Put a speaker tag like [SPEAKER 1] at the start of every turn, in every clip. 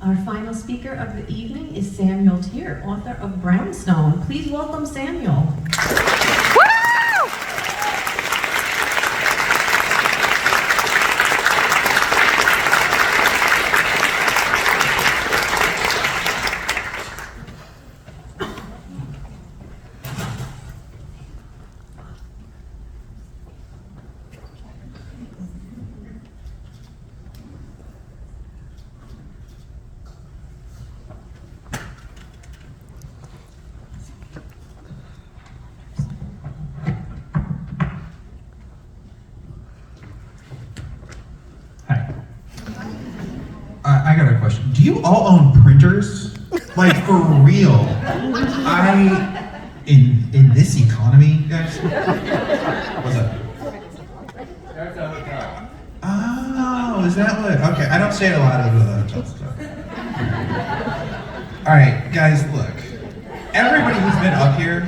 [SPEAKER 1] Our final speaker of the evening is Samuel Teer, author of Brownstone. Please welcome Samuel.
[SPEAKER 2] I got a question. Do you all own printers? Like, for real? In this economy, guys? What's up? Oh, is that what? Okay, I don't say a lot of hotel stuff. All right, guys, look. Everybody who's been up here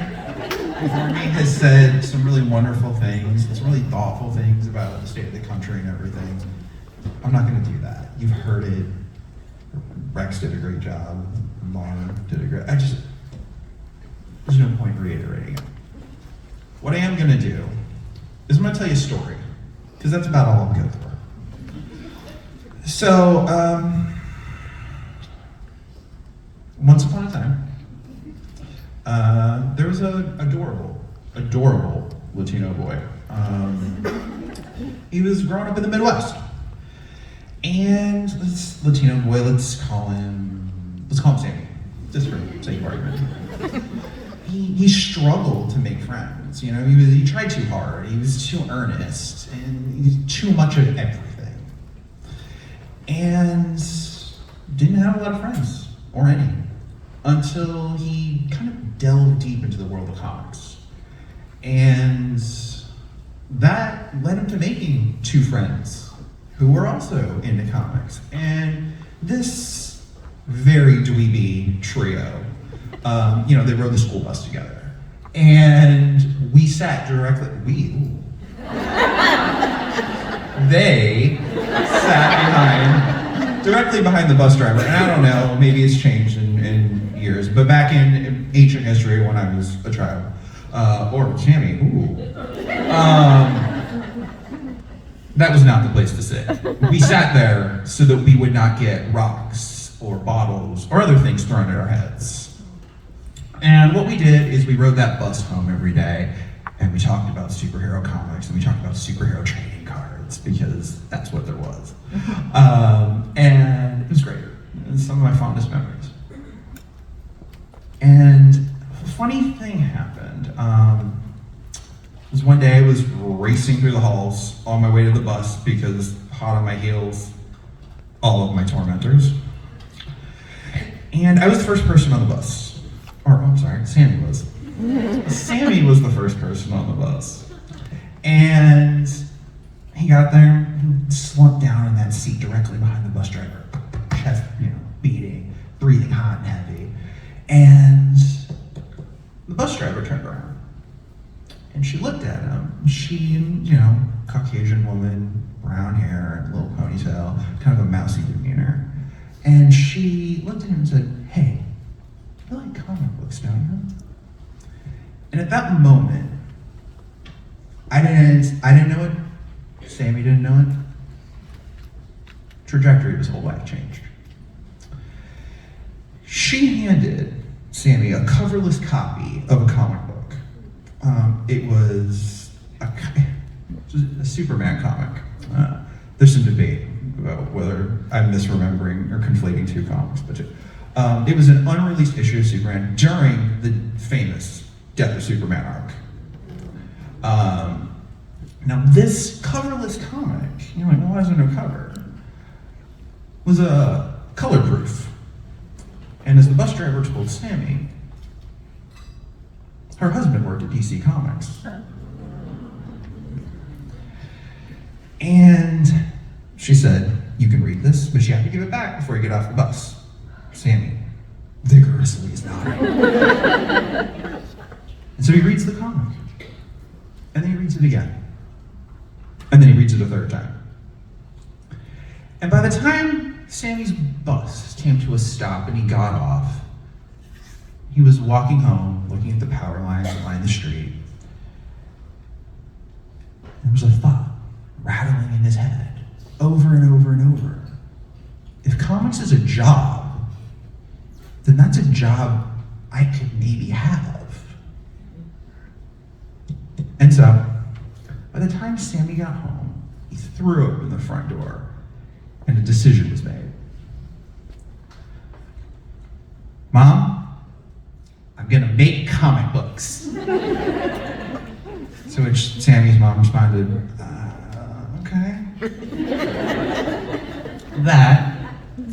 [SPEAKER 2] before me has said some really wonderful things, some really thoughtful things about the state of the country and everything. I'm not going to do that. You've heard it. Rex did a great job. Lauren did a great. There's no point reiterating it. What I am going to do is I'm going to tell you a story, because that's about all I'm good for. So, once upon a time, there was an adorable Latino boy. He was growing up in the Midwest. And this Latino boy, let's call him Sammy, just for sake of argument. He struggled to make friends. You know, he tried too hard. He was too earnest, and he's too much of everything. And didn't have a lot of friends, or any, until he kind of delved deep into the world of comics. And that led him to making two friends who were also into comics. And this very dweeby trio, they rode the school bus together. And we sat they sat directly behind the bus driver. And I don't know, maybe it's changed in years, but back in ancient history when I was a child, or Sammy, that was not the place to sit. We sat there so that we would not get rocks or bottles or other things thrown at our heads. And what we did is we rode that bus home every day, and we talked about superhero comics, and we talked about superhero trading cards, because that's what there was. And it was great. It was some of my fondest memories. And a funny thing happened. Was one day I was racing through the halls on my way to the bus because hot on my heels, all of my tormentors. And I was the first person on the bus. Sammy was. Sammy was the first person on the bus. And he got there and slumped down in that seat directly behind the bus driver. Chest, beating, breathing hot and heavy. And the bus driver turned around. And she looked at him. She, Caucasian woman, brown hair, little ponytail, kind of a mousy demeanor. And she looked at him and said, "Hey, you like comic books, don't you?" And at that moment, I didn't know it. Sammy didn't know it. Trajectory of his whole life changed. She handed Sammy a coverless copy of a comic book. It was a Superman comic. There's some debate about whether I'm misremembering or conflating two comics, but it was an unreleased issue of Superman during the famous Death of Superman arc. Now this coverless comic, you're like, well, why is there no cover? Was a color proof. And as the bus driver told Sammy, her husband worked at DC Comics. And she said, "You can read this, but you have to give it back before you get off the bus." Sammy vigorously is nodding. And so he reads the comic. And then he reads it again. And then he reads it a third time. And by the time Sammy's bus came to a stop and he got off. He was walking home, looking at the power lines that line the street. There was a thought rattling in his head, over and over and over. If comics is a job, then that's a job I could maybe have. And so, by the time Sammy got home, he threw open the front door, and a decision was made. Mom, I'm gonna make comic books. To which Sammy's mom responded, okay. That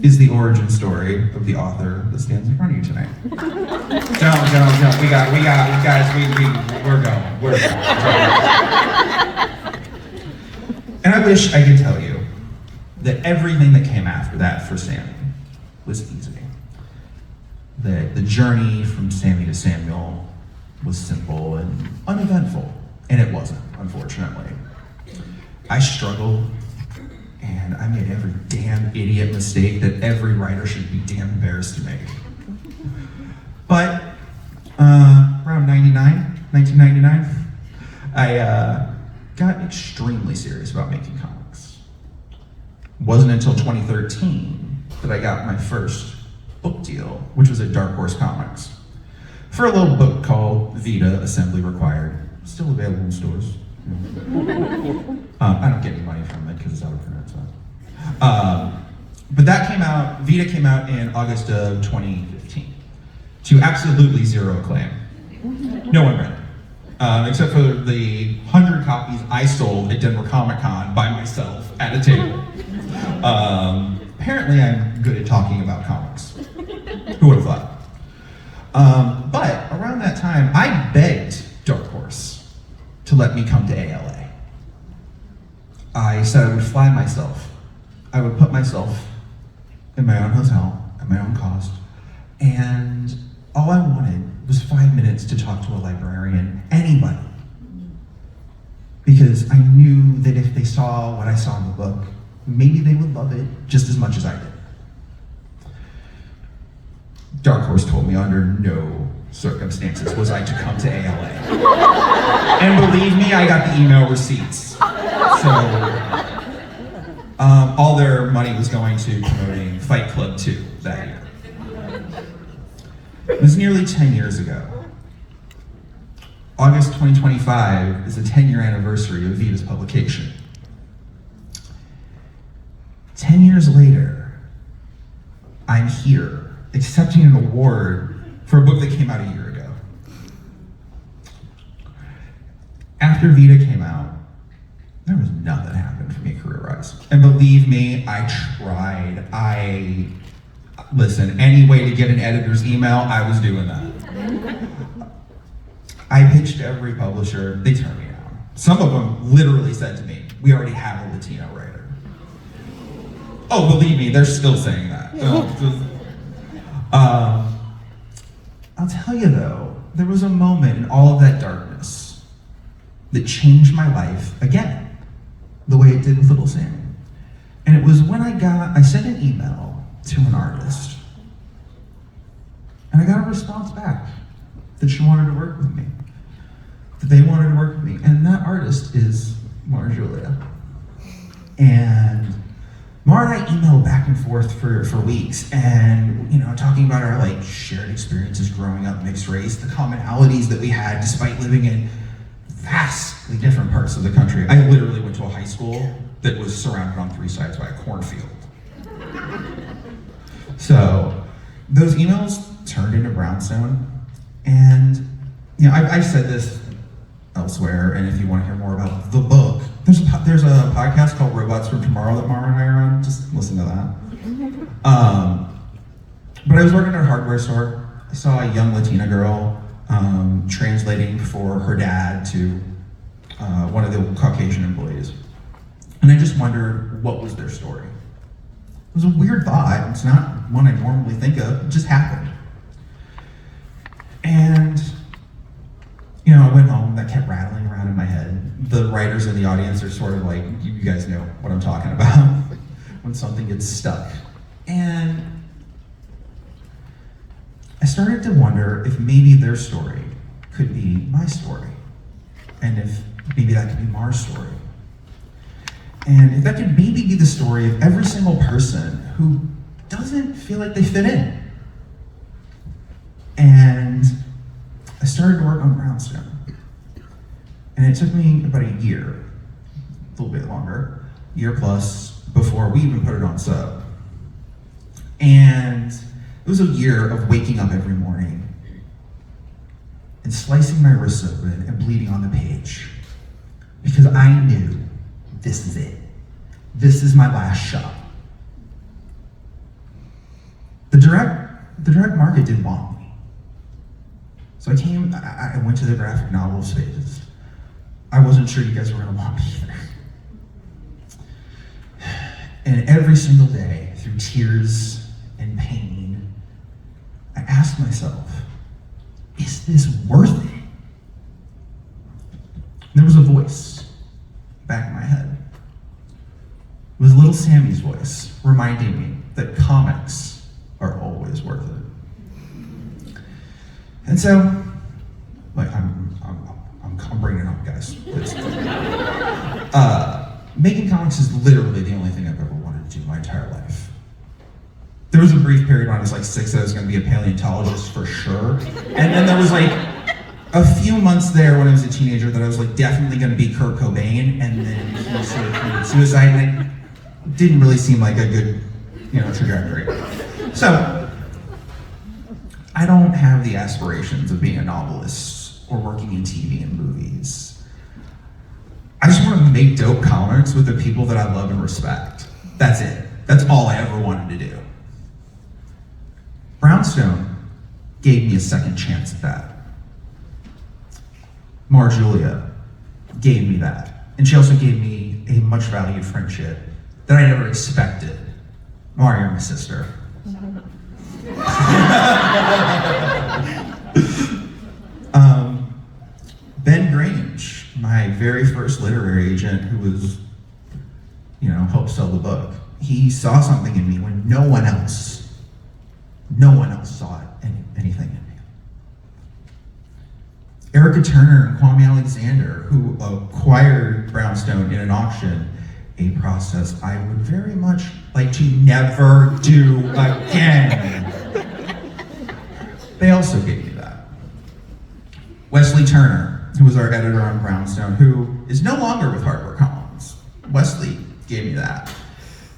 [SPEAKER 2] is the origin story of the author that stands in front of you tonight. Don't. We got, guys, we're going. And I wish I could tell you that everything that came after that for Sammy was easy. That the journey from Sammy to Samuel was simple and uneventful. And it wasn't, unfortunately. I struggled, and I made every damn idiot mistake that every writer should be damn embarrassed to make. But around 1999, I got extremely serious about making comics. It wasn't until 2013 that I got my first book deal, which was at Dark Horse Comics, for a little book called Vita Assembly Required. Still available in stores. I don't get any money from it because it's out of print. So. But that came out, Vita came out in August of 2015 to absolutely zero acclaim. No one read it. Except for the 100 copies I sold at Denver Comic Con by myself at a table. Apparently I'm good at talking about comics. Who would have thought? But around that time, I begged Dark Horse to let me come to ALA. I said I would fly myself. I would put myself in my own hotel at my own cost, and all I wanted was 5 minutes to talk to a librarian, anybody. Because I knew that if they saw what I saw in the book, maybe they would love it just as much as I did. Dark Horse told me under no circumstances was I to come to ALA. And believe me, I got the email receipts. So, all their money was going to promoting Fight Club 2 that year. It was nearly 10 years ago. August 2025 is the 10-year anniversary of Vita's publication. 10 years later, I'm here accepting an award for a book that came out a year ago. After Vita came out, there was nothing that happened for me career-wise. And believe me, I tried. Listen, any way to get an editor's email, I was doing that. I pitched to every publisher, they turned me down. Some of them literally said to me, we already have a Latino writer. Oh, believe me, they're still saying that. I'll tell you though, there was a moment in all of that darkness that changed my life again, the way it did with Little Sammy. And it was when I sent an email to an artist, and I got a response back that she wanted to work with me, that they wanted to work with me, and that artist is Mara Julia. And Mara and I emailed back and forth for weeks, and talking about our shared experiences growing up mixed race, the commonalities that we had despite living in vastly different parts of the country. I literally went to a high school that was surrounded on 3 sides by a cornfield. So those emails turned into Brownstone, and I've said this elsewhere, and if you want to hear more about the book, there's a podcast called Robots from Tomorrow that Mara and I are on. Just listen to that. But I was working at a hardware store. I saw a young Latina girl translating for her dad to one of the Caucasian employees. And I just wondered, what was their story? It was a weird thought. It's not one I normally think of. It just happened. And I went home, that kept rattling around in my head. The writers in the audience are sort of like, you guys know what I'm talking about. When something gets stuck And I started to wonder if maybe their story could be my story, and if maybe that could be Mar's story. And if that could maybe be the story of every single person who doesn't feel like they fit in. And I started to work on Brownstone. And it took me about a year, a little bit longer, year plus, before we even put it on sub. And it was a year of waking up every morning and slicing my wrists open and bleeding on the page. Because I knew this is it. This is my last shot. The direct market didn't want me. So I went to the graphic novel space. I wasn't sure you guys were gonna want me either. And every single day, through tears and pain, I asked myself, is this worth it? And there was a voice back in my head. It was little Sammy's voice reminding me that comics are always worth it. And so, like, I'm bringing it up, guys. Making comics is literally the only thing I've ever wanted to do my entire life. There was a brief period when I was like 6 that I was going to be a paleontologist for sure. And then there was like a few months there when I was a teenager that I was like definitely going to be Kurt Cobain, and then he sort of committed suicide, and it didn't really seem like a good, trajectory. So, I don't have the aspirations of being a novelist or working in TV and movies. I just want to make dope comics with the people that I love and respect. That's it. That's all I ever wanted to do. Brownstone gave me a second chance at that. Julia gave me that. And she also gave me a much valued friendship that I never expected. Mar, you're my sister. Ben Grange, my very first literary agent who was, helped sell the book. He saw something in me when no one else saw anything in me. Erica Turner and Kwame Alexander, who acquired Brownstone in an auction, a process I would very much like to never do again. They also gave me that. Wesley Turner, who was our editor on Brownstone, who is no longer with HarperCollins. Wesley gave me that.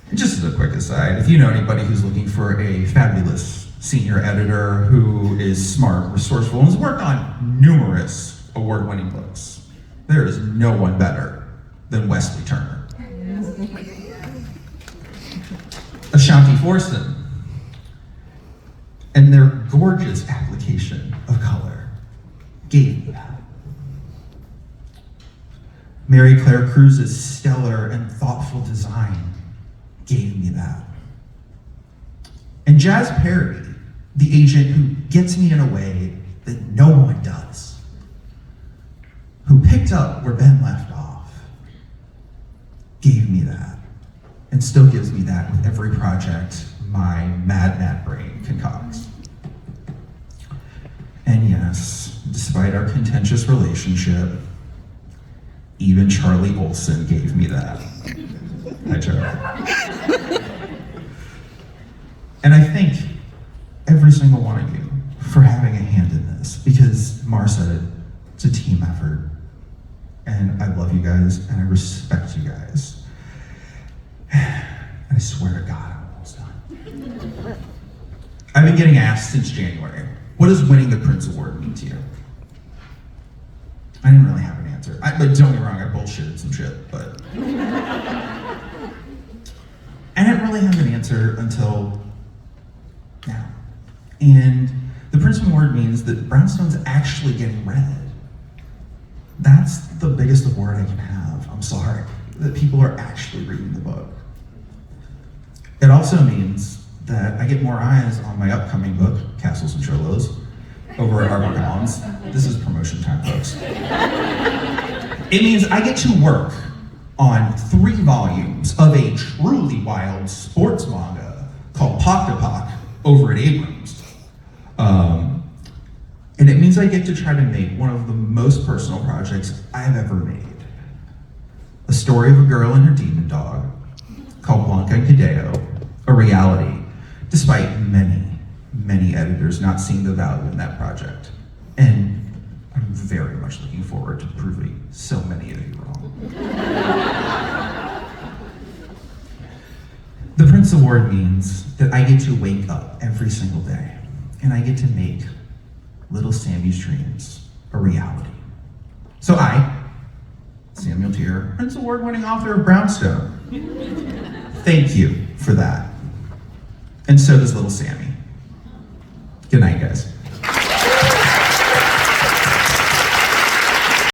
[SPEAKER 2] And just as a quick aside, if you know anybody who's looking for a fabulous senior editor who is smart, resourceful, and has worked on numerous award-winning books, there is no one better than Wesley Turner. Ashanti Forson and their gorgeous application of color gave me that. Mary Claire Cruz's stellar and thoughtful design gave me that. And Jazz Perry, the agent who gets me in a way that no one does, who picked up where Ben left off, gave me that, and still gives me that with every project my mad brain concocts. And yes, despite our contentious relationship, even Charlie Olson gave me that. Hi, Charlie. And I thank every single one of you for having a hand in this, because Mar said it, it's a team effort. And I love you guys, and I respect you guys. And I swear to God, I'm almost done. I've been getting asked since January, what does winning the Printz Award mean to you? I didn't really have an answer. But don't get me wrong, I bullshitted some shit, but I didn't really have an answer until now. And the Printz Award means that Brownstone's actually getting read. That's the biggest award I can have. I'm sorry. That people are actually reading the book. It also means that I get more eyes on my upcoming book, Castles and Cholos, over at HarperCollins. This is promotion time, folks. It means I get to work on 3 volumes of a truly wild sports manga called Pock to Pock over at Abrams. And it means I get to try to make one of the most personal projects I've ever made. A story of a girl and her demon dog, called Blanca and Cadeo, a reality, despite many editors not seeing the value in that project. And I'm very much looking forward to proving so many of you wrong. The Printz Award means that I get to wake up every single day, and I get to make little Sammy's dreams a reality. So I, Samuel Teer, Printz Award-winning author of Brownstone, thank you for that. And so does little Sammy. Good night, guys.